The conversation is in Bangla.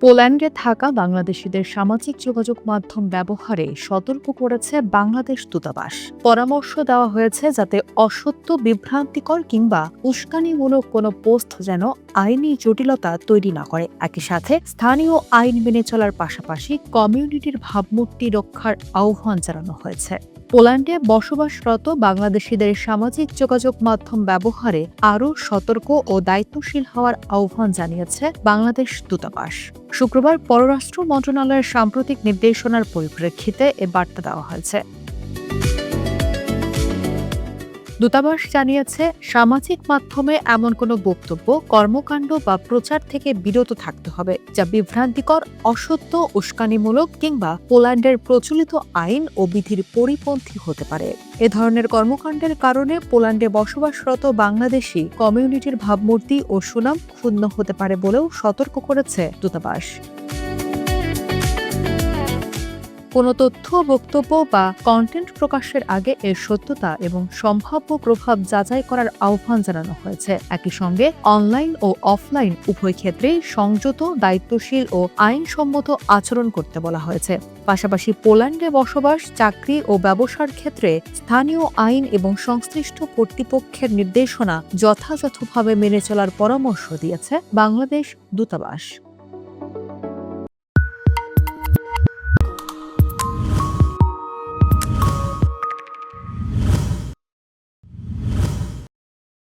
পোল্যান্ডে থাকা বাংলাদেশিদের সামাজিক যোগাযোগ মাধ্যম ব্যবহারে সতর্ক করেছে বাংলাদেশ দূতাবাস। পরামর্শ দেওয়া হয়েছে যাতে অসত্য, বিভ্রান্তিকর কিংবা উস্কানিমূলক কোনো পোস্ট যেন আইনি জটিলতা তৈরি না করে। একই সাথে স্থানীয় আইন মেনে চলার পাশাপাশি কমিউনিটির ভাবমূর্তি রক্ষার আহ্বান জানানো হয়েছে। পোল্যান্ডে বসবাসরত বাংলাদেশিদের সামাজিক যোগাযোগ মাধ্যম ব্যবহারে আরও সতর্ক ও দায়িত্বশীল হওয়ার আহ্বান জানিয়েছে বাংলাদেশ দূতাবাস। শুক্রবার পররাষ্ট্র মন্ত্রণালয়ের সাম্প্রতিক নির্দেশনার পরিপ্রেক্ষিতে এ বার্তা দেওয়া হয়েছে। দূতাবাস জানিয়েছে, সামাজিক মাধ্যমে এমন কোনো বক্তব্য, কর্মকাণ্ড বা প্রচার থেকে বিরত থাকতে হবে যা বিভ্রান্তিকর, অসত্য, উস্কানিমূলক কিংবা পোল্যান্ডের প্রচলিত আইন ও বিধির পরিপন্থী হতে পারে। এ ধরনের কর্মকাণ্ডের কারণে পোল্যান্ডে বসবাসরত বাংলাদেশি কমিউনিটির ভাবমূর্তি ও সুনাম ক্ষুণ্ণ হতে পারে বলেও সতর্ক করেছে দূতাবাস। কোনো তথ্য, বক্তব্য বা কন্টেন্ট প্রকাশের আগে এর সত্যতা এবং সম্ভাব্য প্রভাব যাচাই করার আহ্বান জানানো হয়েছে। একই সঙ্গে অনলাইন ও অফলাইন উভয় ক্ষেত্রেই সংযত, দায়িত্বশীল ও আইনসম্মত আচরণ করতে বলা হয়েছে। পাশাপাশি পোল্যান্ডে বসবাস, চাকরি ও ব্যবসার ক্ষেত্রে স্থানীয় আইন এবং সংশ্লিষ্ট কর্তৃপক্ষের নির্দেশনা যথাযথভাবে মেনে চলার পরামর্শ দিয়েছে বাংলাদেশ দূতাবাস।